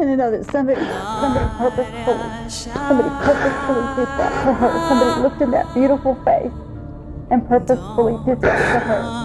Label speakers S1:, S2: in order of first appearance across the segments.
S1: And to know that somebody purposefully did that to her. Somebody looked in that beautiful face and purposefully did that to her.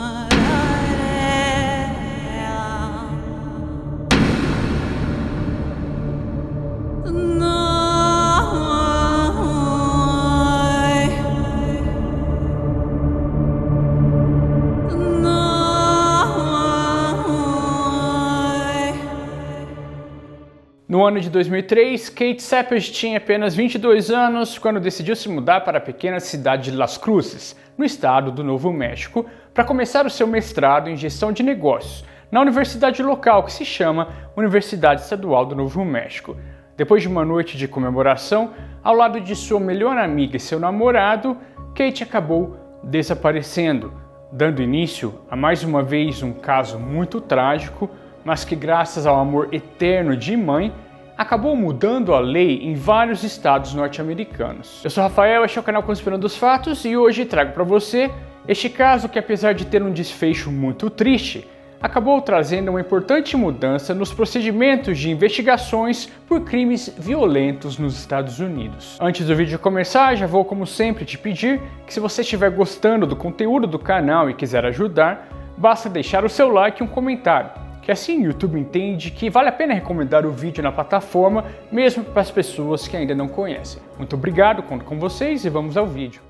S2: No ano de 2003, Kate Ceppes tinha apenas 22 anos quando decidiu se mudar para a pequena cidade de Las Cruces, no estado do Novo México, para começar o seu mestrado em gestão de negócios, na universidade local que se chama Universidade Estadual do Novo México. Depois de uma noite de comemoração, ao lado de sua melhor amiga e seu namorado, Kate acabou desaparecendo, dando início a mais uma vez um caso muito trágico, mas que graças ao amor eterno de mãe, acabou mudando a lei em vários estados norte-americanos. Eu sou Rafael, este é o canal Conspirando os Fatos e hoje trago para você este caso que, apesar de ter um desfecho muito triste, acabou trazendo uma importante mudança nos procedimentos de investigações por crimes violentos nos Estados Unidos. Antes do vídeo começar, já vou, como sempre, te pedir que, se você estiver gostando do conteúdo do canal e quiser ajudar, basta deixar o seu like e um comentário, que assim o YouTube entende que vale a pena recomendar o vídeo na plataforma, mesmo para as pessoas que ainda não conhecem. Muito obrigado, conto com vocês e vamos ao vídeo.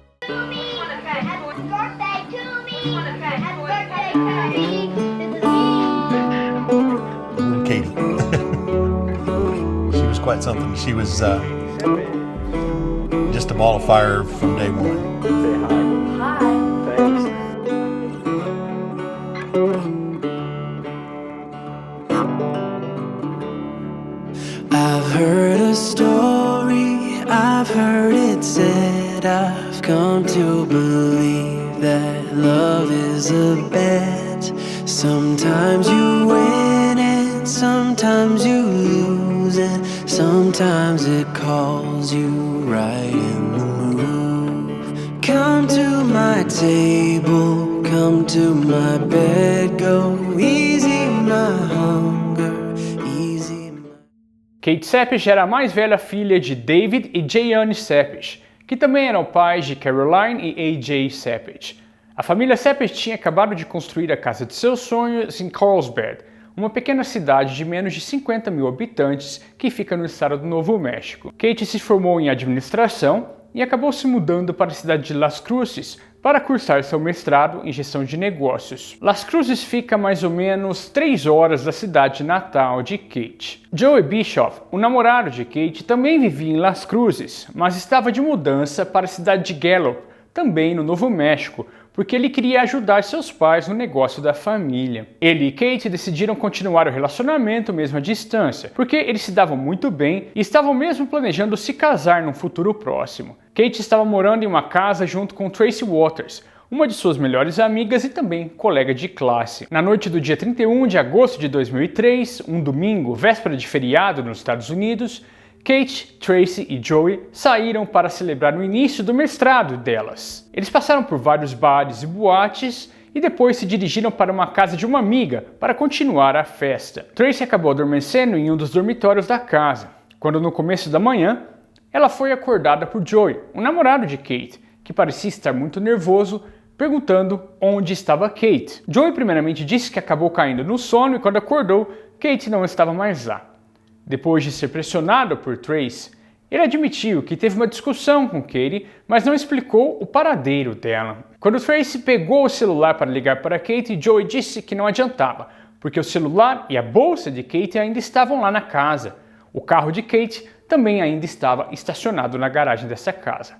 S3: Katie. She was quite something. She was just a ball of fire from day one.
S2: Say hi.
S1: Hi.
S2: Thanks.
S4: I've heard a story, I've heard it said, I've come to believe that love is a bet. Sometimes you win and sometimes you lose, and sometimes it calls you right in the move. Come to my table, come to my bed, go easy my hunger, easy my...
S2: Kate Ceppes era a mais velha filha de David e Jayane Ceppes, que também eram pais de Caroline e AJ Ceppes. A família Ceppes tinha acabado de construir a casa de seus sonhos em Carlsbad, uma pequena cidade de menos de 50 mil habitantes que fica no estado do Novo México. Kate se formou em administração e acabou se mudando para a cidade de Las Cruces para cursar seu mestrado em gestão de negócios. Las Cruces fica a mais ou menos 3 horas da cidade natal de Kate. Joey Bischoff, o namorado de Kate, também vivia em Las Cruces, mas estava de mudança para a cidade de Gallup, também no Novo México, porque ele queria ajudar seus pais no negócio da família. Ele e Kate decidiram continuar o relacionamento mesmo à distância, porque eles se davam muito bem e estavam mesmo planejando se casar num futuro próximo. Kate estava morando em uma casa junto com Tracy Waters, uma de suas melhores amigas e também colega de classe. Na noite do dia 31 de agosto de 2003, um domingo, véspera de feriado nos Estados Unidos, Kate, Tracy e Joey saíram para celebrar o início do mestrado delas. Eles passaram por vários bares e boates e depois se dirigiram para uma casa de uma amiga para continuar a festa. Tracy acabou adormecendo em um dos dormitórios da casa, quando no começo da manhã ela foi acordada por Joey, o namorado de Kate, que parecia estar muito nervoso, perguntando onde estava Kate. Joey primeiramente disse que acabou caindo no sono e quando acordou, Kate não estava mais lá. Depois de ser pressionado por Tracy, ele admitiu que teve uma discussão com Katie, mas não explicou o paradeiro dela. Quando Tracy pegou o celular para ligar para Kate, Joey disse que não adiantava, porque o celular e a bolsa de Kate ainda estavam lá na casa. O carro de Kate também ainda estava estacionado na garagem dessa casa.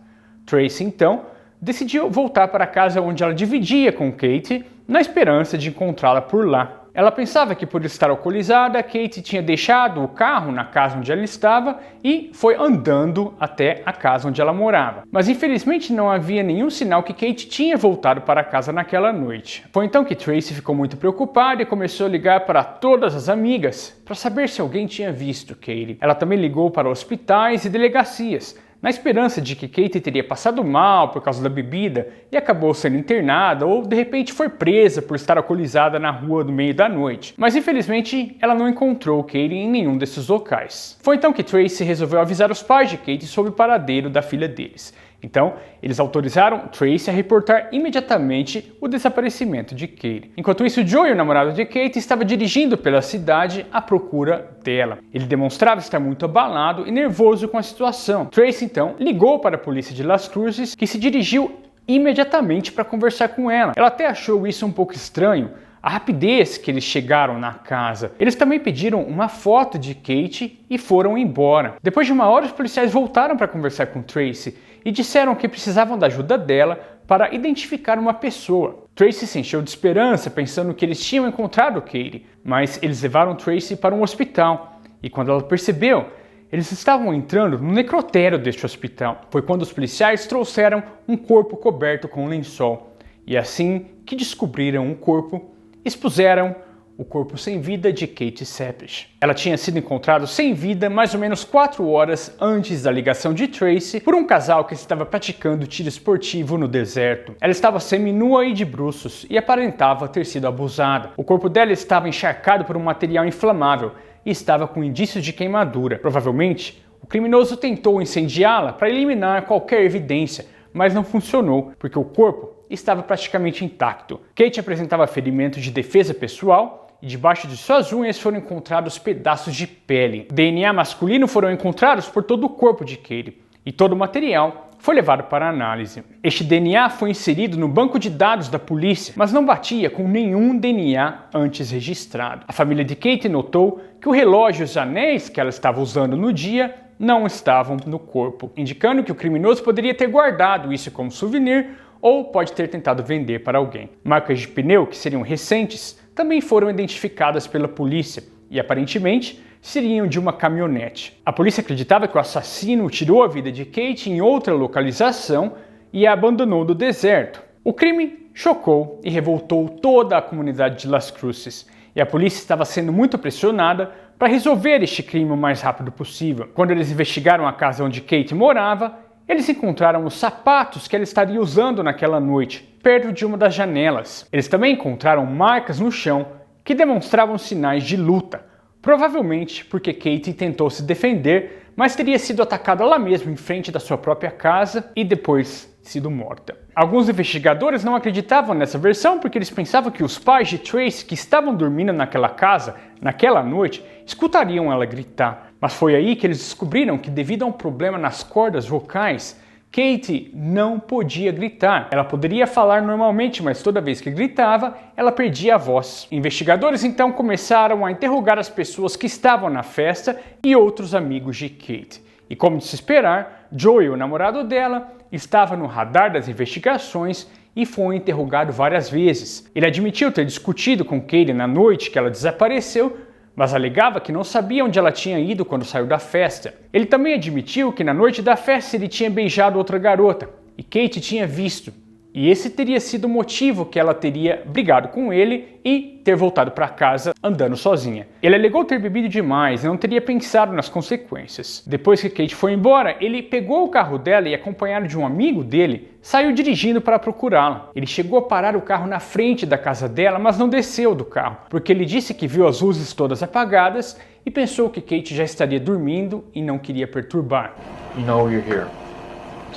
S2: Tracy, então, decidiu voltar para a casa onde ela dividia com Kate, na esperança de encontrá-la por lá. Ela pensava que, por estar alcoolizada, Kate tinha deixado o carro na casa onde ela estava e foi andando até a casa onde ela morava. Mas infelizmente não havia nenhum sinal que Kate tinha voltado para casa naquela noite. Foi então que Tracy ficou muito preocupada e começou a ligar para todas as amigas para saber se alguém tinha visto Kate. Ela também ligou para hospitais e delegacias, na esperança de que Katie teria passado mal por causa da bebida e acabou sendo internada ou de repente foi presa por estar alcoolizada na rua no meio da noite. Mas infelizmente ela não encontrou Katie em nenhum desses locais. Foi então que Tracy resolveu avisar os pais de Katie sobre o paradeiro da filha deles. Então, eles autorizaram Tracy a reportar imediatamente o desaparecimento de Katie. Enquanto isso, Joey, o namorado de Katie, estava dirigindo pela cidade à procura dela. Ele demonstrava estar muito abalado e nervoso com a situação. Tracy, então, ligou para a polícia de Las Cruces, que se dirigiu imediatamente para conversar com ela. Ela até achou isso um pouco estranho, a rapidez que eles chegaram na casa. Eles também pediram uma foto de Katie e foram embora. Depois de uma hora, os policiais voltaram para conversar com Tracy e disseram que precisavam da ajuda dela para identificar uma pessoa. Tracy se encheu de esperança, pensando que eles tinham encontrado Katie, mas eles levaram Tracy para um hospital. E quando ela percebeu, eles estavam entrando no necrotério deste hospital. Foi quando os policiais trouxeram um corpo coberto com lençol. E assim que descobriram um corpo, expuseram o corpo sem vida de Katie Seppich. Ela tinha sido encontrada sem vida mais ou menos 4 horas antes da ligação de Tracy por um casal que estava praticando tiro esportivo no deserto. Ela estava seminua e de bruços e aparentava ter sido abusada. O corpo dela estava encharcado por um material inflamável e estava com indícios de queimadura. Provavelmente, o criminoso tentou incendiá-la para eliminar qualquer evidência, mas não funcionou, porque o corpo estava praticamente intacto. Katie apresentava ferimento de defesa pessoal e debaixo de suas unhas foram encontrados pedaços de pele. DNA masculino foram encontrados por todo o corpo de Katie e todo o material foi levado para análise. Este DNA foi inserido no banco de dados da polícia, mas não batia com nenhum DNA antes registrado. A família de Katie notou que o relógio e os anéis que ela estava usando no dia não estavam no corpo, indicando que o criminoso poderia ter guardado isso como souvenir ou pode ter tentado vender para alguém. Marcas de pneu, que seriam recentes, também foram identificadas pela polícia e aparentemente seriam de uma caminhonete. A polícia acreditava que o assassino tirou a vida de Katie em outra localização e a abandonou no deserto. O crime chocou e revoltou toda a comunidade de Las Cruces e a polícia estava sendo muito pressionada para resolver este crime o mais rápido possível. Quando eles investigaram a casa onde Katie morava, eles encontraram os sapatos que ela estaria usando naquela noite, perto de uma das janelas. Eles também encontraram marcas no chão que demonstravam sinais de luta, provavelmente porque Katie tentou se defender, mas teria sido atacada lá mesmo em frente da sua própria casa e depois sido morta. Alguns investigadores não acreditavam nessa versão porque eles pensavam que os pais de Tracy, que estavam dormindo naquela casa naquela noite, escutariam ela gritar. Mas foi aí que eles descobriram que, devido a um problema nas cordas vocais, Katie não podia gritar. Ela poderia falar normalmente, mas toda vez que gritava, ela perdia a voz. Investigadores então começaram a interrogar as pessoas que estavam na festa e outros amigos de Katie. E como de se esperar, Joey, o namorado dela, estava no radar das investigações e foi interrogado várias vezes. Ele admitiu ter discutido com Katie na noite que ela desapareceu, mas alegava que não sabia onde ela tinha ido quando saiu da festa. Ele também admitiu que na noite da festa ele tinha beijado outra garota e Katie tinha visto. E esse teria sido o motivo que ela teria brigado com ele e ter voltado para casa andando sozinha. Ele alegou ter bebido demais e não teria pensado nas consequências. Depois que Katie foi embora, ele pegou o carro dela e, acompanhado de um amigo dele, saiu dirigindo para procurá-la. Ele chegou a parar o carro na frente da casa dela, mas não desceu do carro, porque ele disse que viu as luzes todas apagadas e pensou que Katie já estaria dormindo e não queria perturbar.
S5: You know you're here.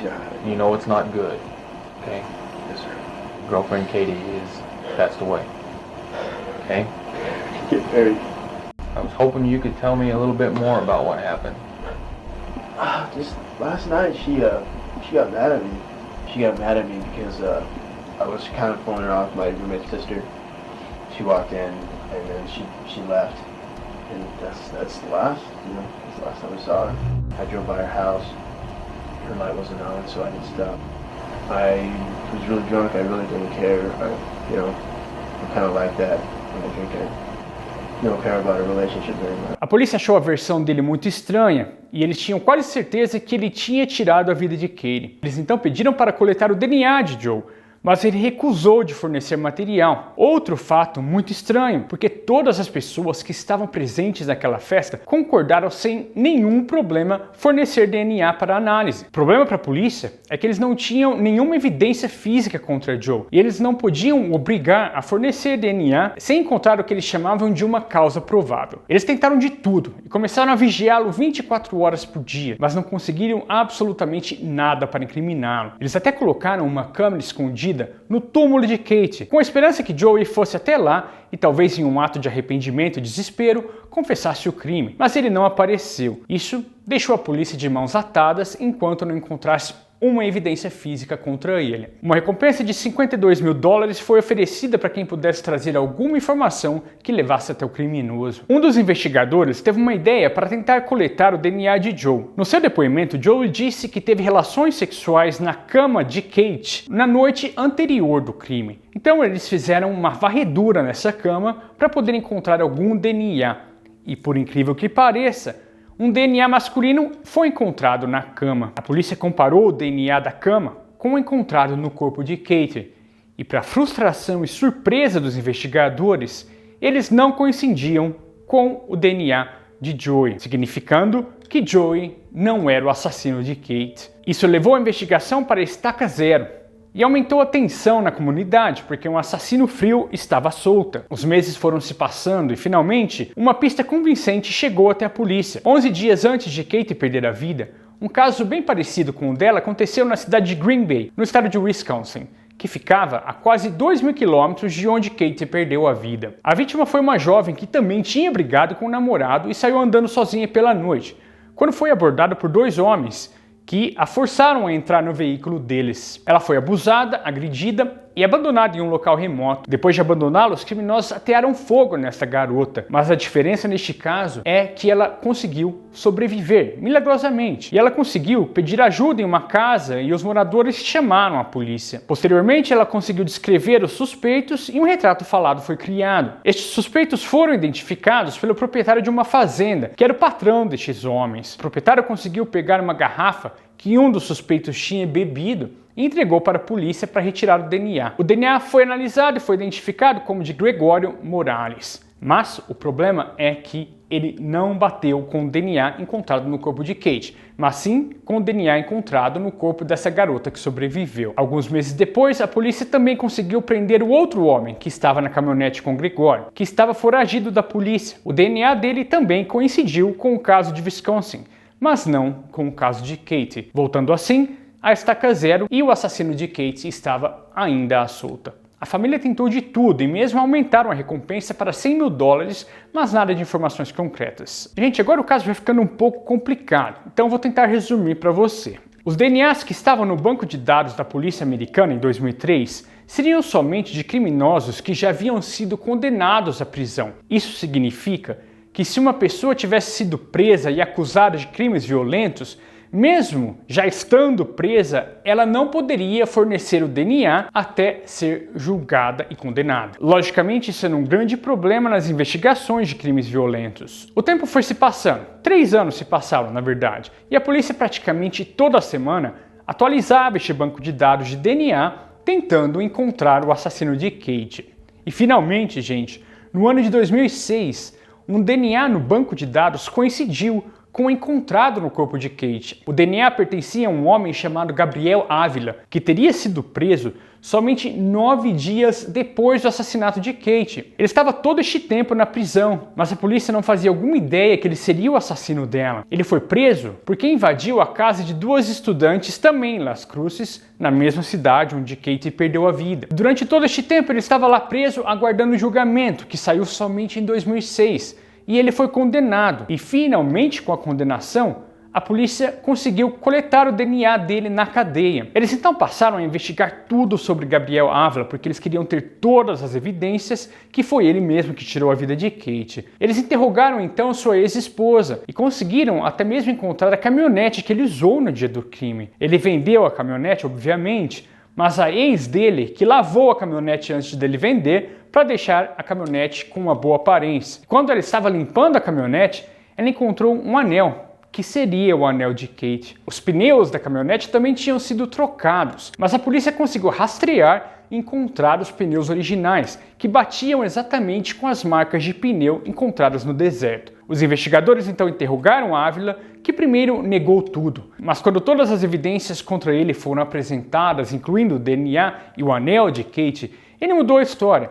S6: Yeah.
S5: You know it's not good. Okay?
S6: Yes, sir.
S5: Girlfriend Katie is passed away. Okay?
S6: Get married.
S5: I was hoping you could tell me a little bit more about what happened.
S6: Just last night, she got mad at me. She got mad at me because I was kind of pulling her off, my roommate's sister. She walked in and then she left, and that's the last, that's the last time I saw her. I drove by her house. Her light wasn't on, so I didn't stop. I was really drunk. I really didn't care. I'm kind of like that when I drink. I don't care about a relationship very much.
S2: A polícia achou a versão dele muito estranha e eles tinham quase certeza que ele tinha tirado a vida de Katie. Eles então pediram para coletar o DNA de Joe, mas ele recusou de fornecer material. Outro fato muito estranho, porque todas as pessoas que estavam presentes naquela festa concordaram sem nenhum problema fornecer DNA para análise. O problema para a polícia é que eles não tinham nenhuma evidência física contra Joe e eles não podiam obrigar a fornecer DNA sem encontrar o que eles chamavam de uma causa provável. Eles tentaram de tudo e começaram a vigiá-lo 24 horas por dia, mas não conseguiram absolutamente nada para incriminá-lo. Eles até colocaram uma câmera escondida no túmulo de Kate, com a esperança que Joey fosse até lá e talvez em um ato de arrependimento e desespero confessasse o crime, mas ele não apareceu. Isso deixou a polícia de mãos atadas enquanto não encontrasse uma evidência física contra ele. Uma recompensa de $52 mil foi oferecida para quem pudesse trazer alguma informação que levasse até o criminoso. Um dos investigadores teve uma ideia para tentar coletar o DNA de Joe. No seu depoimento, Joe disse que teve relações sexuais na cama de Kate na noite anterior do crime. Então eles fizeram uma varredura nessa cama para poder encontrar algum DNA. E por incrível que pareça, um DNA masculino foi encontrado na cama. A polícia comparou o DNA da cama com o encontrado no corpo de Kate. E para frustração e surpresa dos investigadores, eles não coincidiam com o DNA de Joey, significando que Joey não era o assassino de Kate. Isso levou a investigação para a estaca zero e aumentou a tensão na comunidade, porque um assassino frio estava solta. Os meses foram se passando e, finalmente, uma pista convincente chegou até a polícia. 11 dias antes de Kate perder a vida, um caso bem parecido com o dela aconteceu na cidade de Green Bay, no estado de Wisconsin, que ficava a quase 2.000 quilômetros de onde Kate perdeu a vida. A vítima foi uma jovem que também tinha brigado com o namorado e saiu andando sozinha pela noite, quando foi abordada por 2 homens que a forçaram a entrar no veículo deles. Ela foi abusada, agredida e abandonada em um local remoto. Depois de abandoná-la, os criminosos atearam fogo nessa garota. Mas a diferença neste caso é que ela conseguiu sobreviver, milagrosamente. E ela conseguiu pedir ajuda em uma casa e os moradores chamaram a polícia. Posteriormente, ela conseguiu descrever os suspeitos e um retrato falado foi criado. Estes suspeitos foram identificados pelo proprietário de uma fazenda, que era o patrão destes homens. O proprietário conseguiu pegar uma garrafa que um dos suspeitos tinha bebido e entregou para a polícia para retirar o DNA. O DNA foi analisado e foi identificado como de Gregório Morales. Mas o problema é que ele não bateu com o DNA encontrado no corpo de Kate, mas sim com o DNA encontrado no corpo dessa garota que sobreviveu. Alguns meses depois, a polícia também conseguiu prender o outro homem que estava na caminhonete com Gregório, que estava foragido da polícia. O DNA dele também coincidiu com o caso de Wisconsin, mas não com o caso de Kate. Voltando assim, a estaca zero e o assassino de Kate estava ainda à solta. A família tentou de tudo e mesmo aumentaram a recompensa para $100 mil, mas nada de informações concretas. Gente, agora o caso vai ficando um pouco complicado, então vou tentar resumir para você. Os DNAs que estavam no banco de dados da polícia americana em 2003 seriam somente de criminosos que já haviam sido condenados à prisão. Isso significa que se uma pessoa tivesse sido presa e acusada de crimes violentos, mesmo já estando presa, ela não poderia fornecer o DNA até ser julgada e condenada. Logicamente, isso era um grande problema nas investigações de crimes violentos. O tempo foi se passando, 3 anos se passaram, na verdade, e a polícia praticamente toda semana atualizava este banco de dados de DNA, tentando encontrar o assassino de Kate. E finalmente, gente, no ano de 2006, um DNA no banco de dados coincidiu com o encontrado no corpo de Kate. O DNA pertencia a um homem chamado Gabriel Ávila, que teria sido preso somente 9 dias depois do assassinato de Kate. Ele estava todo este tempo na prisão, mas a polícia não fazia alguma ideia que ele seria o assassino dela. Ele foi preso porque invadiu a casa de 2 estudantes também em Las Cruces, na mesma cidade onde Kate perdeu a vida. Durante todo este tempo ele estava lá preso aguardando o julgamento, que saiu somente em 2006. E ele foi condenado. E finalmente, com a condenação, a polícia conseguiu coletar o DNA dele na cadeia. Eles então passaram a investigar tudo sobre Gabriel Ávila, porque eles queriam ter todas as evidências que foi ele mesmo que tirou a vida de Kate. Eles interrogaram então sua ex-esposa e conseguiram até mesmo encontrar a caminhonete que ele usou no dia do crime. Ele vendeu a caminhonete, obviamente, mas a ex dele, que lavou a caminhonete antes dele vender, para deixar a caminhonete com uma boa aparência. Quando ela estava limpando a caminhonete, ela encontrou um anel que seria o anel de Kate. Os pneus da caminhonete também tinham sido trocados, mas a polícia conseguiu rastrear e encontrar os pneus originais, que batiam exatamente com as marcas de pneu encontradas no deserto. Os investigadores então interrogaram Ávila, que primeiro negou tudo, mas quando todas as evidências contra ele foram apresentadas, incluindo o DNA e o anel de Kate, ele mudou a história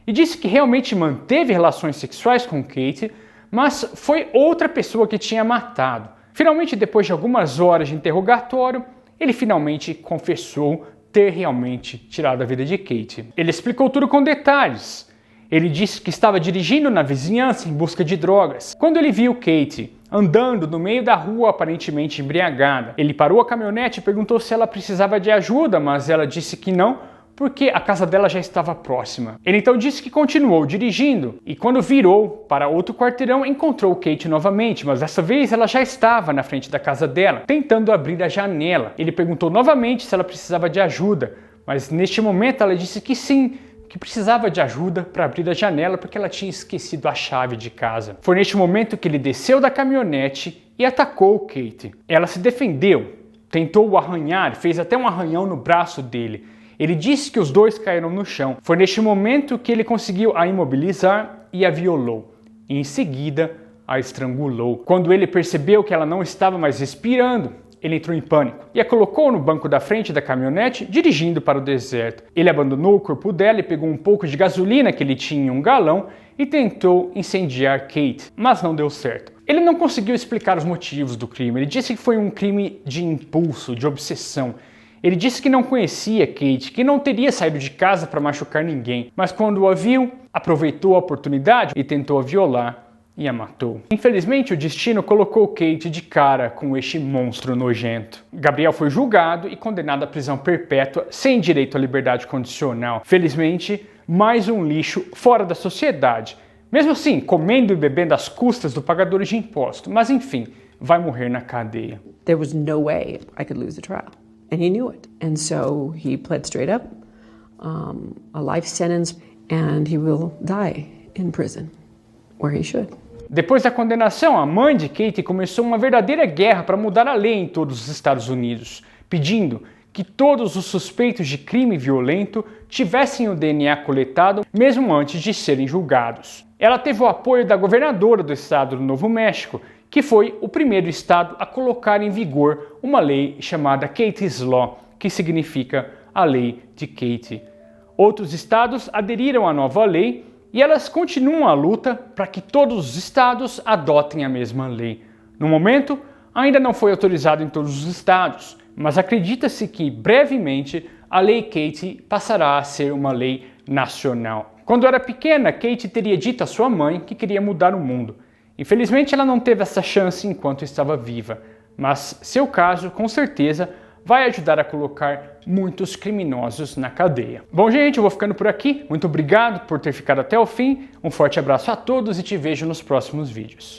S2: e disse que realmente manteve relações sexuais com Kate, mas foi outra pessoa que tinha matado. Finalmente, depois de algumas horas de interrogatório, ele finalmente confessou ter realmente tirado a vida de Kate. Ele explicou tudo com detalhes. Ele disse que estava dirigindo na vizinhança em busca de drogas, quando ele viu Kate andando no meio da rua aparentemente embriagada. Ele parou a caminhonete e perguntou se ela precisava de ajuda, mas ela disse que não, porque a casa dela já estava próxima. Ele então disse que continuou dirigindo e quando virou para outro quarteirão encontrou Kate novamente, mas dessa vez ela já estava na frente da casa dela, tentando abrir a janela. Ele perguntou novamente se ela precisava de ajuda, mas neste momento ela disse que sim, que precisava de ajuda para abrir a janela porque ela tinha esquecido a chave de casa. Foi neste momento que ele desceu da caminhonete e atacou Kate. Ela se defendeu, tentou o arranhar, fez até um arranhão no braço dele. Ele disse que os dois caíram no chão. Foi neste momento que ele conseguiu a imobilizar e a violou. E em seguida, a estrangulou. Quando ele percebeu que ela não estava mais respirando, ele entrou em pânico e a colocou no banco da frente da caminhonete, dirigindo para o deserto. Ele abandonou o corpo dela e pegou um pouco de gasolina que ele tinha em um galão e tentou incendiar Kate, mas não deu certo. Ele não conseguiu explicar os motivos do crime. Ele disse que foi um crime de impulso, de obsessão. Ele disse que não conhecia Kate, que não teria saído de casa para machucar ninguém, mas quando a viu, aproveitou a oportunidade e tentou a violar e a matou. Infelizmente, o destino colocou Kate de cara com este monstro nojento. Gabriel foi julgado e condenado à prisão perpétua sem direito à liberdade condicional. Felizmente, mais um lixo fora da sociedade. Mesmo assim, comendo e bebendo às custas do pagador de imposto. Mas enfim, vai morrer na cadeia.
S7: There was no way I could lose the trial. And he knew it. And so he pled straight up, a life sentence, and he will die in prison, where he should.
S2: Depois da condenação, a mãe de Kate começou uma verdadeira guerra para mudar a lei em todos os Estados Unidos, pedindo que todos os suspeitos de crime violento tivessem o DNA coletado mesmo antes de serem julgados. Ela teve o apoio da governadora do estado do Novo México, que foi o primeiro estado a colocar em vigor uma lei chamada Kate's Law, que significa a lei de Kate. Outros estados aderiram à nova lei e elas continuam a luta para que todos os estados adotem a mesma lei. No momento, ainda não foi autorizado em todos os estados, mas acredita-se que brevemente a lei Kate passará a ser uma lei nacional. Quando era pequena, Kate teria dito à sua mãe que queria mudar o mundo. Infelizmente, ela não teve essa chance enquanto estava viva, mas seu caso, com certeza, vai ajudar a colocar muitos criminosos na cadeia. Bom, gente, eu vou ficando por aqui. Muito obrigado por ter ficado até o fim. Um forte abraço a todos e te vejo nos próximos vídeos.